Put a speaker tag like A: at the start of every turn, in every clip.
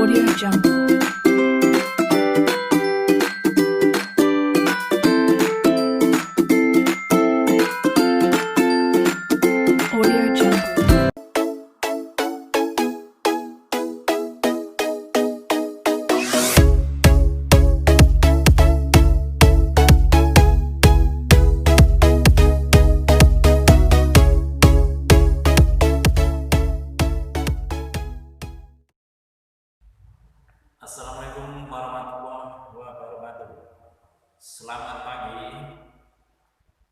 A: Audio Jungle. Audio Jungle.
B: Assalamualaikum warahmatullahi wabarakatuh. Selamat pagi.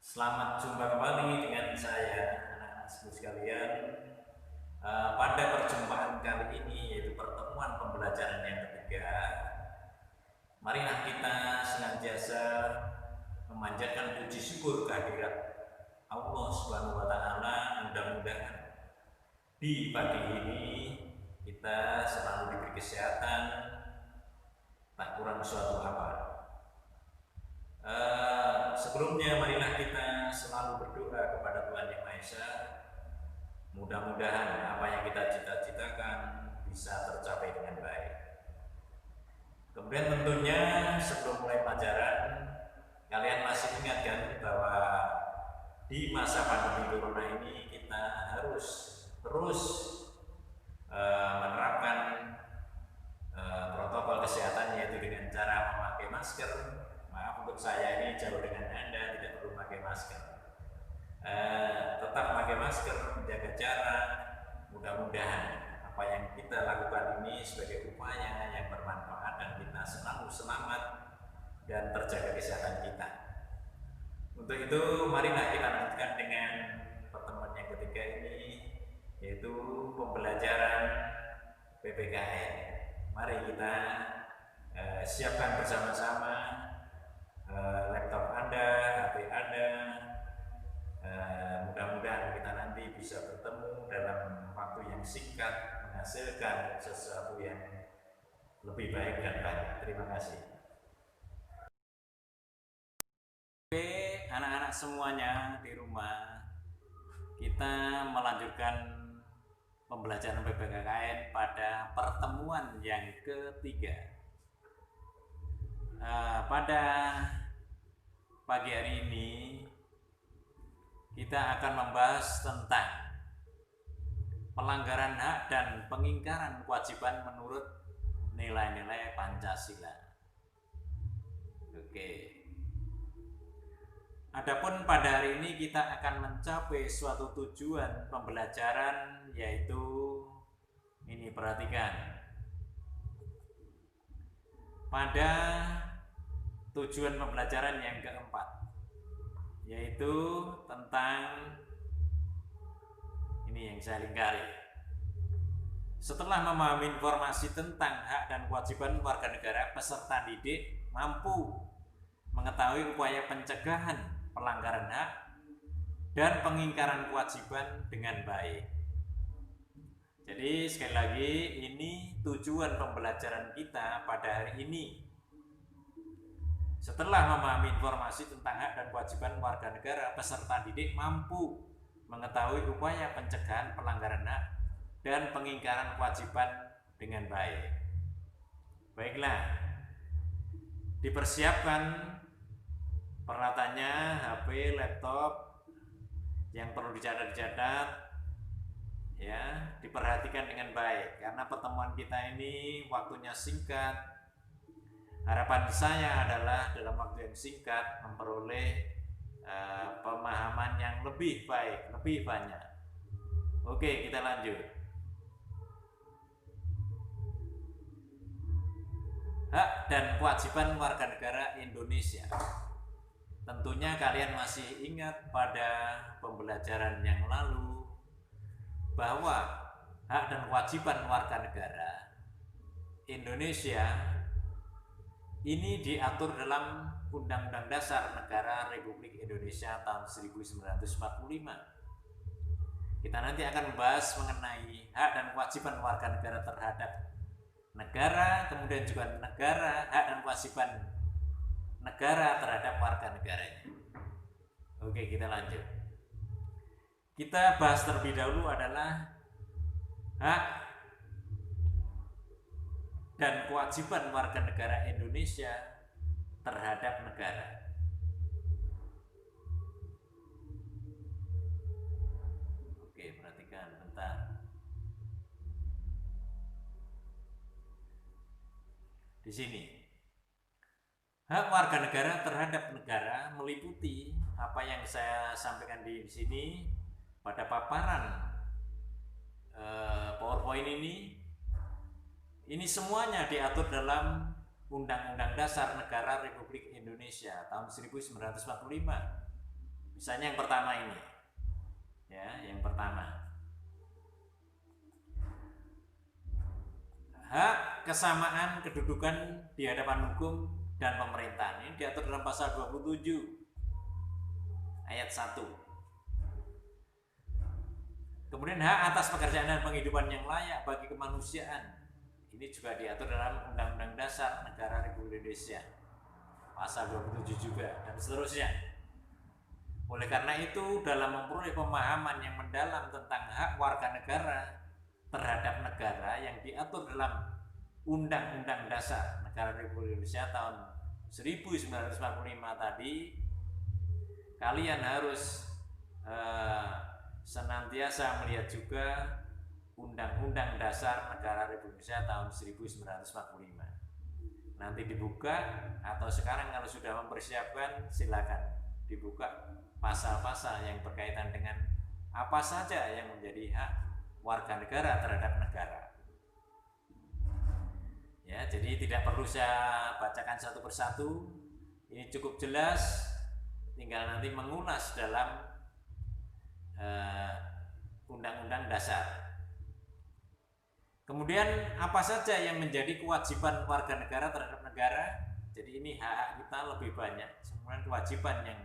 B: Selamat jumpa kembali dengan saya, anak-anak sekalian. Pada perjumpaan kali ini, yaitu pertemuan pembelajaran yang ketiga, marilah kita senantiasa memanjatkan puji syukur kehadirat Allah Subhanahu wa Ta'ala. Mudah-mudahan di pagi ini kita selalu diberi kesehatan, tak kurang suatu apa. Sebelumnya marilah kita selalu berdoa kepada Tuhan Yang Maha Esa. Mudah-mudahan apa yang kita cita-citakan bisa tercapai dengan baik. Kemudian tentunya sebelum mulai pelajaran, kalian masih ingatkan bahwa di masa pandemi corona ini kita harus terus menerapkan protokol kesehatan, yaitu dengan cara memakai masker. Maaf untuk saya ini jauh dengan Anda, tidak perlu memakai masker. Tetap memakai masker, menjaga jarak. Mudah-mudahan apa yang kita lakukan ini sebagai upaya yang bermanfaat dan kita selalu selamat dan terjaga kesehatan kita. Untuk itu marilah kita lanjutkan dengan pertemuan yang ketiga ini, yaitu pembelajaran PPKN. Mari kita siapkan bersama-sama laptop Anda, HP Anda. Mudah-mudahan kita nanti bisa bertemu dalam waktu yang singkat, menghasilkan sesuatu yang lebih baik dan banyak. Terima kasih. Oke, anak-anak semuanya di rumah, kita melanjutkan pembelajaran PPKN pada pertemuan yang ketiga. Pada pagi hari ini kita akan membahas tentang pelanggaran hak dan pengingkaran kewajiban menurut nilai-nilai Pancasila. Oke. Adapun pada hari ini kita akan mencapai suatu tujuan pembelajaran, yaitu ini, perhatikan. Pada tujuan pembelajaran yang keempat, yaitu tentang ini yang saya lingkari. Setelah memahami informasi tentang hak dan kewajiban warga negara, peserta didik mampu mengetahui upaya pencegahan pelanggaran hak dan pengingkaran kewajiban dengan baik. Jadi sekali lagi, ini tujuan pembelajaran kita pada hari ini. Setelah memahami informasi tentang hak dan kewajiban warga negara, peserta didik mampu mengetahui upaya pencegahan pelanggaran hak dan pengingkaran kewajiban dengan baik. Baiklah, dipersiapkan peralatannya, HP, laptop yang perlu dicatat-catat, ya, diperhatikan dengan baik karena pertemuan kita ini waktunya singkat. Harapan saya adalah dalam waktu yang singkat memperoleh pemahaman yang lebih baik, lebih banyak. Oke, kita lanjut. Hak dan kewajiban warga negara Indonesia. Tentunya kalian masih ingat pada pembelajaran yang lalu bahwa hak dan kewajiban warga negara Indonesia ini diatur dalam Undang-Undang Dasar Negara Republik Indonesia tahun 1945. Kita nanti akan membahas mengenai hak dan kewajiban warga negara terhadap negara, kemudian juga negara, hak dan kewajiban negara terhadap warga negaranya. Oke, kita lanjut. Kita bahas terlebih dahulu adalah hak dan kewajiban warga negara Indonesia terhadap negara. Oke, perhatikan bentar. Di sini, hak warga negara terhadap negara meliputi apa yang saya sampaikan di sini pada paparan PowerPoint ini. Ini semuanya diatur dalam Undang-Undang Dasar Negara Republik Indonesia tahun 1945. Misalnya yang pertama ini, ya, yang pertama, hak kesamaan kedudukan di hadapan hukum dan pemerintahan. Ini diatur dalam pasal 27 ayat 1. Kemudian hak atas pekerjaan dan penghidupan yang layak bagi kemanusiaan. Ini juga diatur dalam Undang-Undang Dasar Negara Republik Indonesia pasal 27 juga, dan seterusnya. Oleh karena itu, dalam memperoleh pemahaman yang mendalam tentang hak warga negara terhadap negara yang diatur dalam Undang-Undang Dasar Negara Republik Indonesia tahun 1945 tadi, kalian harus senantiasa melihat juga Undang-Undang Dasar Negara Republik Indonesia tahun 1945. Nanti dibuka, atau sekarang kalau sudah mempersiapkan, silakan dibuka pasal-pasal yang berkaitan dengan apa saja yang menjadi hak warga negara terhadap negara. Ya, jadi tidak perlu saya bacakan satu persatu. Ini cukup jelas, tinggal nanti mengulas dalam Undang-Undang Dasar. Kemudian apa saja yang menjadi kewajiban warga negara terhadap negara? Jadi ini hak-hak kita lebih banyak. Kemudian kewajiban yang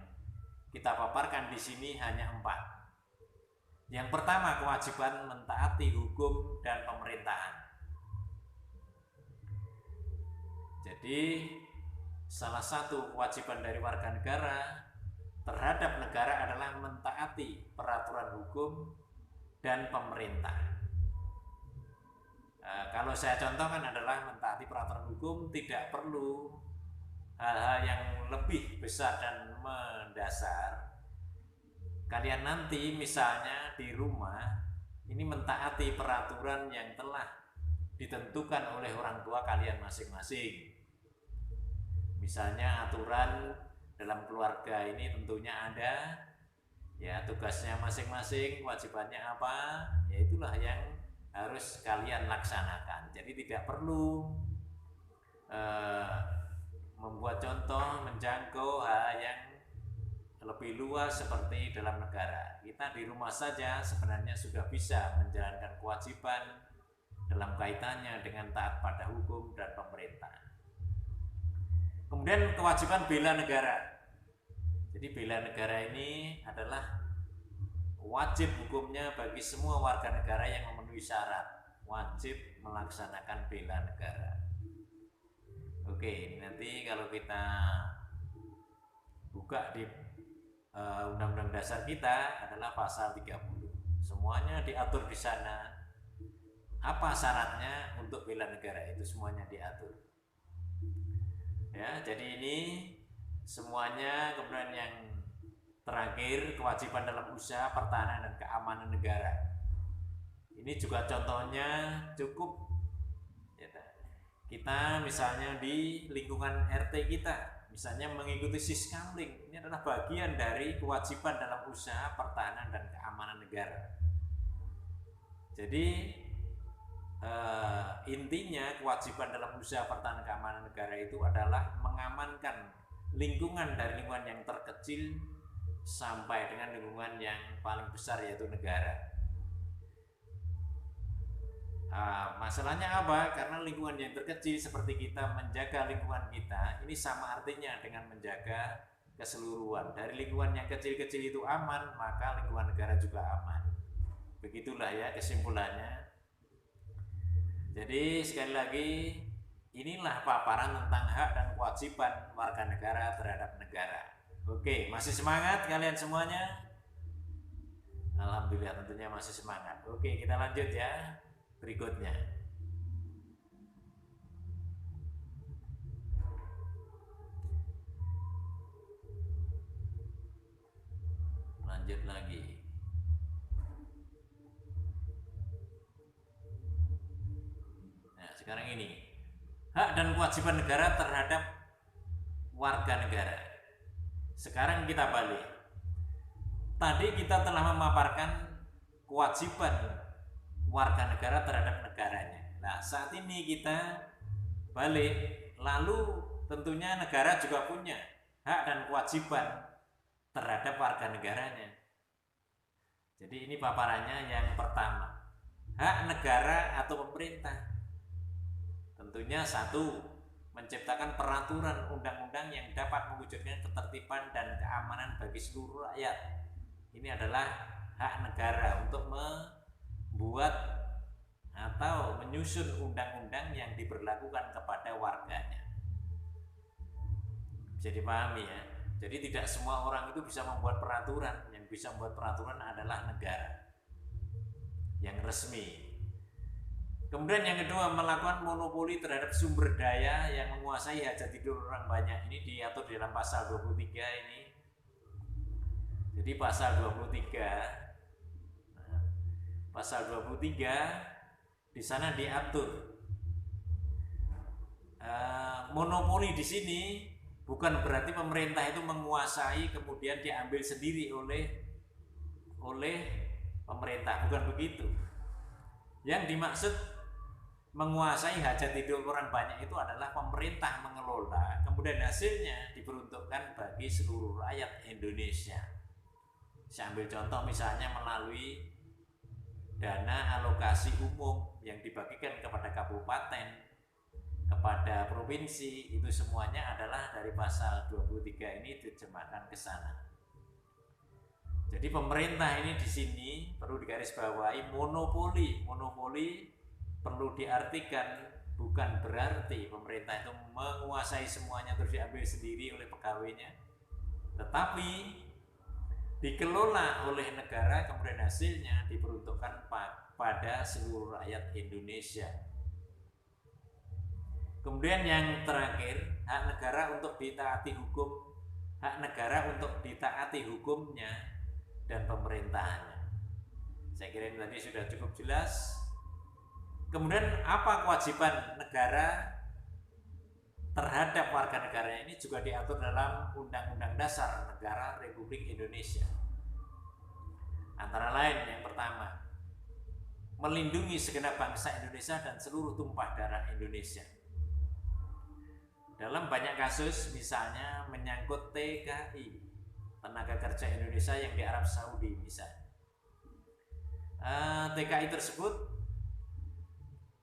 B: kita paparkan di sini hanya 4. Yang pertama, kewajiban mentaati hukum dan pemerintahan. Jadi salah satu kewajiban dari warga negara terhadap negara adalah mentaati peraturan hukum dan pemerintah. Kalau saya contohkan adalah mentaati peraturan hukum, tidak perlu hal-hal yang lebih besar dan mendasar. Kalian nanti misalnya di rumah ini mentaati peraturan yang telah ditentukan oleh orang tua kalian masing-masing. Misalnya aturan dalam keluarga ini tentunya ada, ya, tugasnya masing-masing, kewajibannya apa, ya itulah yang harus kalian laksanakan. Jadi tidak perlu membuat contoh menjangkau hal yang lebih luas seperti dalam negara. Kita di rumah saja sebenarnya sudah bisa menjalankan kewajiban dalam kaitannya dengan taat pada hukum dan pemerintah. Kemudian kewajiban bela negara. Jadi bela negara ini adalah wajib hukumnya bagi semua warga negara yang memenuhi syarat, wajib melaksanakan bela negara. Oke, nanti kalau kita buka di Undang-Undang Dasar kita adalah pasal 30. Semuanya diatur di sana. Apa syaratnya untuk bela negara, itu semuanya diatur. Ya, jadi ini semuanya. Kemudian yang terakhir, kewajiban dalam usaha pertahanan dan keamanan negara. Ini juga contohnya cukup, ya, kita misalnya di lingkungan RT kita, misalnya mengikuti Siskamling, ini adalah bagian dari kewajiban dalam usaha pertahanan dan keamanan negara. Jadi intinya kewajiban dalam usaha pertahanan dan keamanan negara itu adalah mengamankan lingkungan dari lingkungan yang terkecil sampai dengan lingkungan yang paling besar, yaitu negara. Masalahnya apa? Karena lingkungan yang terkecil seperti kita menjaga lingkungan kita, ini sama artinya dengan menjaga keseluruhan. Dari lingkungan yang kecil-kecil itu aman, maka lingkungan negara juga aman. Begitulah ya kesimpulannya. Jadi sekali lagi, inilah paparan tentang hak dan kewajiban warga negara terhadap negara. Oke, masih semangat kalian semuanya? Alhamdulillah, tentunya masih semangat. Oke, kita lanjut ya berikutnya. Lanjut lagi. Nah, sekarang ini hak dan kewajiban negara terhadap warga negara. Sekarang kita balik. Tadi kita telah memaparkan kewajiban warga negara terhadap negaranya. Nah, saat ini kita balik, lalu tentunya negara juga punya hak dan kewajiban terhadap warga negaranya. Jadi ini paparannya yang pertama. Hak negara atau pemerintah. Tentunya satu, menciptakan peraturan undang-undang yang dapat mewujudkan ketertiban dan keamanan bagi seluruh rakyat. Ini adalah hak negara untuk membuat atau menyusun undang-undang yang diberlakukan kepada warganya. Bisa dipahami ya. Jadi tidak semua orang itu bisa membuat peraturan. Yang bisa membuat peraturan adalah negara yang resmi. Kemudian yang kedua, melakukan monopoli terhadap sumber daya yang menguasai hajat hidup orang banyak. Ini diatur dalam pasal 23 ini. Jadi pasal 23 pasal 23 di sana diatur monopoli di sini bukan berarti pemerintah itu menguasai kemudian diambil sendiri oleh pemerintah, bukan begitu. Yang dimaksud menguasai hajat hidup orang banyak itu adalah pemerintah mengelola, kemudian hasilnya diperuntukkan bagi seluruh rakyat Indonesia. Saya ambil contoh misalnya melalui dana alokasi umum yang dibagikan kepada kabupaten, kepada provinsi, itu semuanya adalah dari pasal 23 ini diterjemahkan ke sana. Jadi pemerintah ini di sini perlu digarisbawahi monopoli. Monopoli perlu diartikan bukan berarti pemerintah itu menguasai semuanya terus diambil sendiri oleh pegawainya, tetapi dikelola oleh negara, kemudian hasilnya diperuntukkan pada seluruh rakyat Indonesia. Kemudian yang terakhir, hak negara untuk ditaati hukum, hak negara untuk ditaati hukumnya dan pemerintahannya. Saya kira ini tadi sudah cukup jelas. Kemudian apa kewajiban negara terhadap warga negara ini juga diatur dalam Undang-Undang Dasar Negara Republik Indonesia. Antara lain yang pertama, melindungi segenap bangsa Indonesia dan seluruh tumpah darah Indonesia. Dalam banyak kasus, misalnya menyangkut TKI, tenaga kerja Indonesia yang di Arab Saudi misalnya. TKI tersebut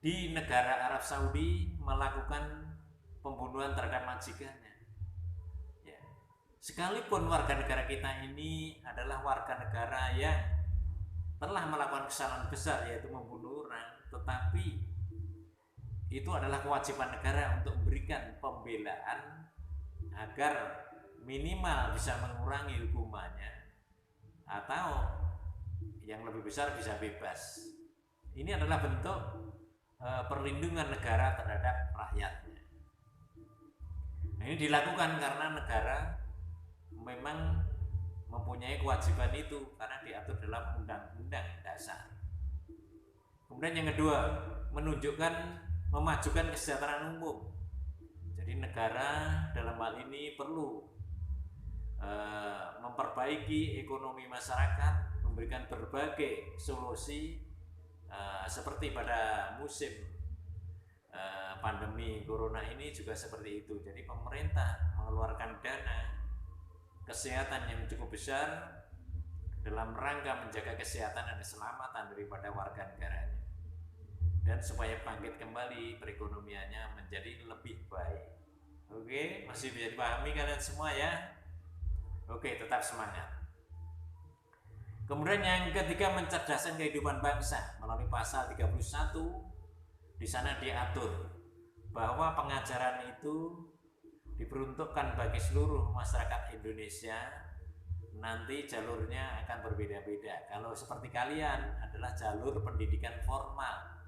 B: di negara Arab Saudi melakukan pembunuhan terhadap majikannya. Ya. Sekalipun warga negara kita ini adalah warga negara yang telah melakukan kesalahan besar yaitu membunuh orang, tetapi itu adalah kewajiban negara untuk memberikan pembelaan agar minimal bisa mengurangi hukumannya atau yang lebih besar bisa bebas. Ini adalah bentuk perlindungan negara terhadap rakyatnya. Nah, ini dilakukan karena negara memang mempunyai kewajiban itu karena diatur dalam Undang-Undang Dasar. Kemudian yang kedua, memajukan kesejahteraan umum. Jadi negara dalam hal ini perlu memperbaiki ekonomi masyarakat, memberikan berbagai solusi seperti pada musim pandemi corona ini juga seperti itu. Jadi pemerintah mengeluarkan dana kesehatan yang cukup besar dalam rangka menjaga kesehatan dan keselamatan daripada warga negaranya, dan supaya bangkit kembali perekonomiannya menjadi lebih baik. Oke, masih bisa dipahami kalian semua ya? Oke, tetap semangat. Kemudian yang ketiga, mencerdaskan kehidupan bangsa melalui pasal 31. Di sana diatur bahwa pengajaran itu diperuntukkan bagi seluruh masyarakat Indonesia. Nanti jalurnya akan berbeda-beda. Kalau seperti kalian adalah jalur pendidikan formal.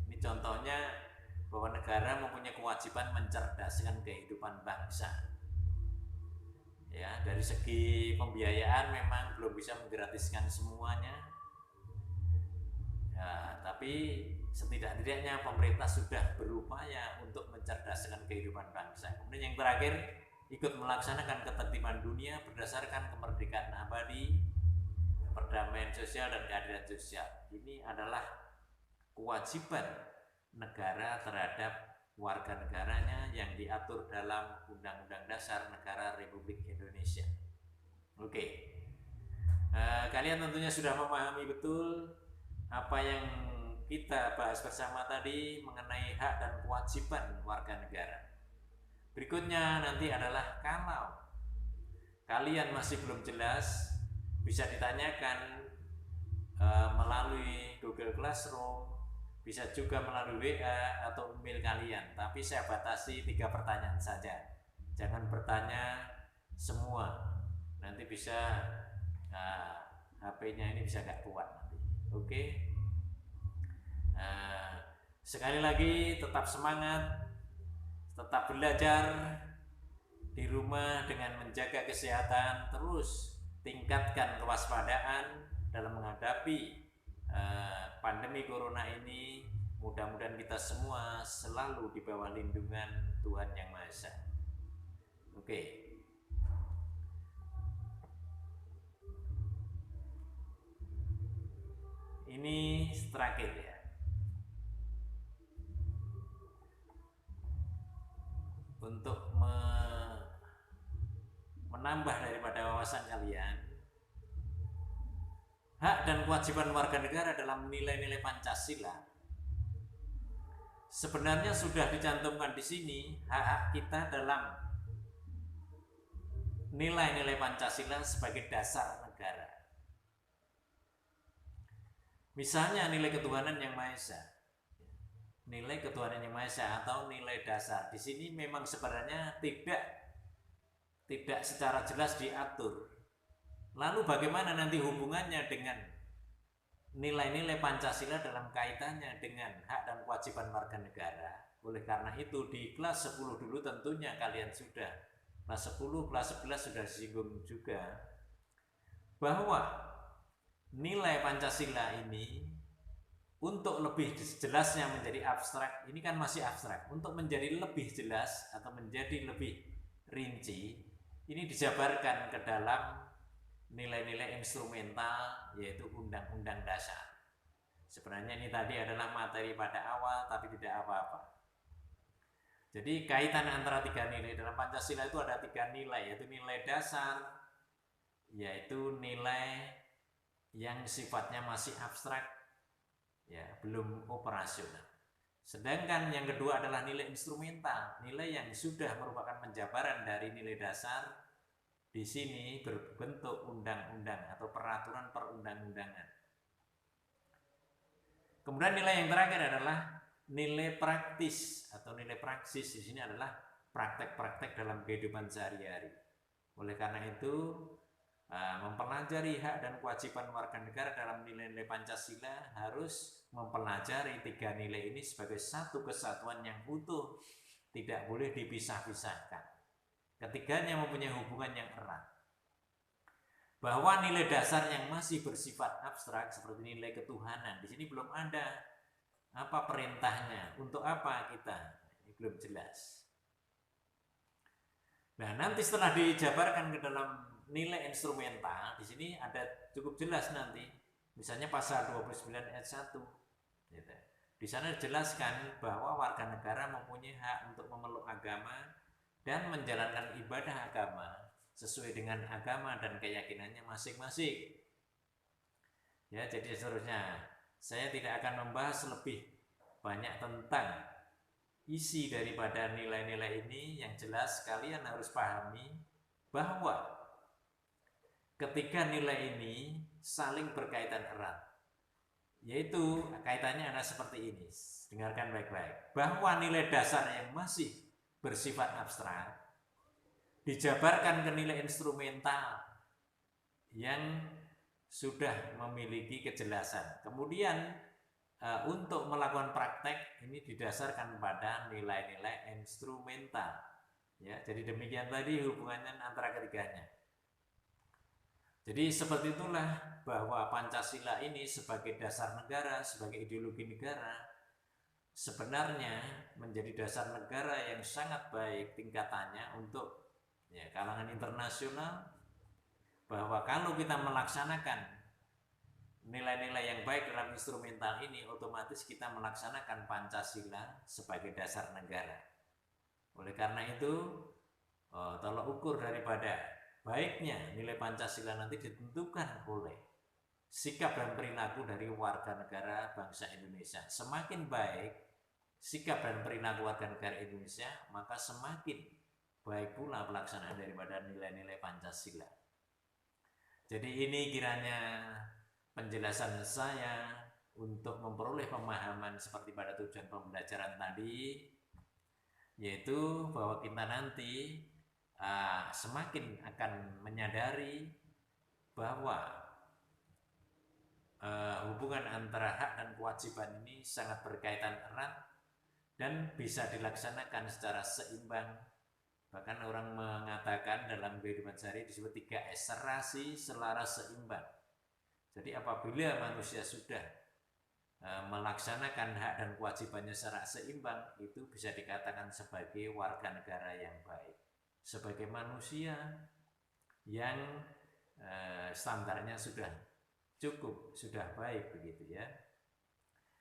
B: Ini contohnya bahwa negara mempunyai kewajiban mencerdaskan kehidupan bangsa. Ya, dari segi pembiayaan memang belum bisa menggratiskan semuanya. Ya, tapi setidak-tidaknya pemerintah sudah berupaya untuk mencerdaskan kehidupan bangsa. Kemudian yang terakhir, ikut melaksanakan ketertiban dunia berdasarkan kemerdekaan abadi, perdamaian sosial dan keadilan sosial. Ini adalah kewajiban negara terhadap warga negaranya yang diatur dalam Undang-Undang Dasar Negara Republik Indonesia. Oke, kalian tentunya sudah memahami betul apa yang kita bahas bersama tadi mengenai hak dan kewajiban warga negara. Berikutnya nanti adalah kalau kalian masih belum jelas, bisa ditanyakan melalui Google Classroom, bisa juga melalui WA atau email kalian. Tapi saya batasi 3 pertanyaan saja. Jangan bertanya semua, nanti bisa HP-nya ini bisa gak kuat nanti. Oke. Sekali lagi tetap semangat, tetap belajar di rumah dengan menjaga kesehatan, terus tingkatkan kewaspadaan dalam menghadapi pandemi corona ini. Mudah-mudahan kita semua selalu di bawah lindungan Tuhan Yang Maha Esa. Oke. Ini terakhir ya. Untuk menambah daripada wawasan kalian, hak dan kewajiban warga negara dalam nilai-nilai Pancasila sebenarnya sudah dicantumkan di sini. Hak-hak kita dalam nilai-nilai Pancasila sebagai dasar negara. Misalnya nilai ketuhanan yang Maha Esa, nilai ketuhanan yang Maha Esa atau nilai dasar di sini memang sebenarnya tidak secara jelas diatur. Lalu bagaimana nanti hubungannya dengan nilai-nilai Pancasila dalam kaitannya dengan hak dan kewajiban warga negara? Oleh karena itu di kelas 10 dulu tentunya kalian sudah, kelas 10, kelas 11 sudah disinggung juga bahwa nilai Pancasila ini untuk lebih jelasnya menjadi abstrak, ini kan masih abstrak. Untuk menjadi lebih jelas atau menjadi lebih rinci, ini dijabarkan ke dalam nilai-nilai instrumental, yaitu Undang-Undang Dasar. Sebenarnya ini tadi adalah materi pada awal, tapi tidak apa-apa. Jadi kaitan antara 3 nilai dalam Pancasila itu ada 3 nilai, yaitu nilai dasar, yaitu nilai yang sifatnya masih abstrak, ya, belum operasional. Sedangkan yang kedua adalah nilai instrumental, nilai yang sudah merupakan penjabaran dari nilai dasar. Di sini berbentuk undang-undang atau peraturan perundang-undangan. Kemudian nilai yang terakhir adalah nilai praktis atau nilai praksis. Di sini adalah praktek-praktek dalam kehidupan sehari-hari. Oleh karena itu, mempelajari hak dan kewajiban warga negara dalam nilai-nilai Pancasila harus mempelajari 3 nilai ini sebagai satu kesatuan yang utuh, tidak boleh dipisah-pisahkan. Ketiganya mempunyai hubungan yang erat. Bahwa nilai dasar yang masih bersifat abstrak seperti nilai ketuhanan, di sini belum ada apa perintahnya, untuk apa kita, ini belum jelas. Nah, nanti setelah dijabarkan ke dalam nilai instrumental, di sini ada cukup jelas nanti. Misalnya pasal 29 ayat 1. Gitu. Di sana dijelaskan bahwa warga negara mempunyai hak untuk memeluk agama dan menjalankan ibadah agama sesuai dengan agama dan keyakinannya masing-masing. Ya, jadi seterusnya saya tidak akan membahas lebih banyak tentang isi daripada nilai-nilai ini. Yang jelas kalian harus pahami bahwa ketiga nilai ini saling berkaitan erat, yaitu kaitannya adalah seperti ini. Dengarkan baik-baik, bahwa nilai dasar yang masih bersifat abstrak dijabarkan ke nilai instrumental yang sudah memiliki kejelasan. Kemudian untuk melakukan praktek ini didasarkan pada nilai-nilai instrumental Ya, jadi demikian tadi hubungannya antara ketiganya. Jadi seperti itulah bahwa Pancasila ini sebagai dasar negara, sebagai ideologi negara, sebenarnya menjadi dasar negara yang sangat baik tingkatannya untuk ya, kalangan internasional, bahwa kalau kita melaksanakan nilai-nilai yang baik dalam instrumental ini, otomatis kita melaksanakan Pancasila sebagai dasar negara. Oleh karena itu, tolak ukur daripada baiknya nilai Pancasila nanti ditentukan oleh sikap dan perilaku dari warga negara bangsa Indonesia. Semakin baik sikap dan perilaku warga negara Indonesia, maka semakin baik pula pelaksanaan daripada nilai-nilai Pancasila. Jadi ini kiranya penjelasan saya untuk memperoleh pemahaman seperti pada tujuan pembelajaran tadi, yaitu bahwa kita nanti semakin akan menyadari bahwa hubungan antara hak dan kewajiban ini sangat berkaitan erat dan bisa dilaksanakan secara seimbang. Bahkan orang mengatakan dalam kehidupan sehari disebut 3S, serasi, selaras, seimbang. Jadi apabila manusia sudah melaksanakan hak dan kewajibannya secara seimbang, itu bisa dikatakan sebagai warga negara yang baik, sebagai manusia yang standarnya sudah cukup, sudah baik, begitu ya.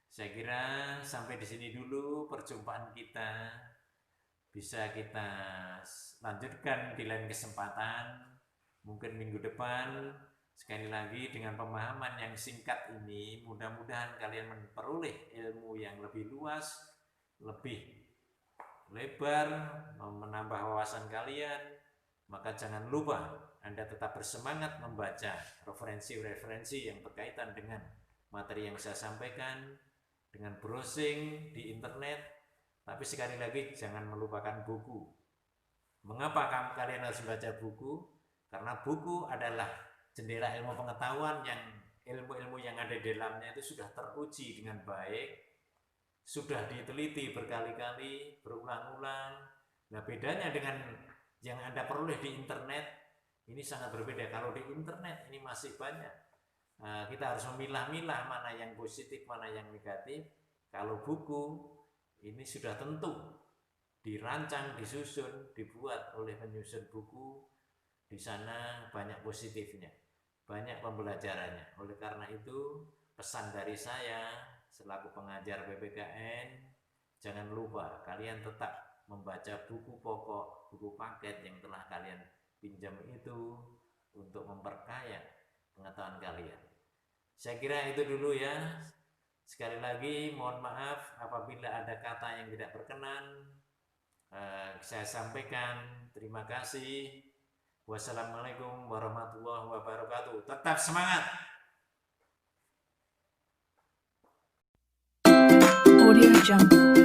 B: Saya kira sampai di sini dulu perjumpaan kita. Bisa kita lanjutkan di lain kesempatan, mungkin minggu depan. Sekali lagi dengan pemahaman yang singkat ini, mudah-mudahan kalian memperoleh ilmu yang lebih luas, lebih lebar, menambah wawasan kalian. Maka jangan lupa Anda tetap bersemangat membaca referensi-referensi yang berkaitan dengan materi yang saya sampaikan, dengan browsing di internet. Tapi sekali lagi jangan melupakan buku. Mengapa kalian harus membaca buku? Karena buku adalah jendela ilmu pengetahuan yang ilmu-ilmu yang ada di dalamnya itu sudah teruji dengan baik, sudah diteliti berkali-kali, berulang-ulang. Nah, bedanya dengan yang Anda peroleh di internet, ini sangat berbeda. Kalau di internet ini masih banyak. Kita harus memilah-milah mana yang positif, mana yang negatif. Kalau buku, ini sudah tentu dirancang, disusun, dibuat oleh penyusun buku. Di sana banyak positifnya, banyak pembelajarannya. Oleh karena itu, pesan dari saya selaku pengajar PPKN, jangan lupa kalian tetap membaca buku pokok, buku paket yang telah kalian pinjam itu untuk memperkaya pengetahuan kalian. Saya kira itu dulu ya. Sekali lagi mohon maaf apabila ada kata yang tidak berkenan. Saya sampaikan terima kasih. Wassalamualaikum warahmatullahi wabarakatuh. Tetap semangat.
A: Audio Jungle.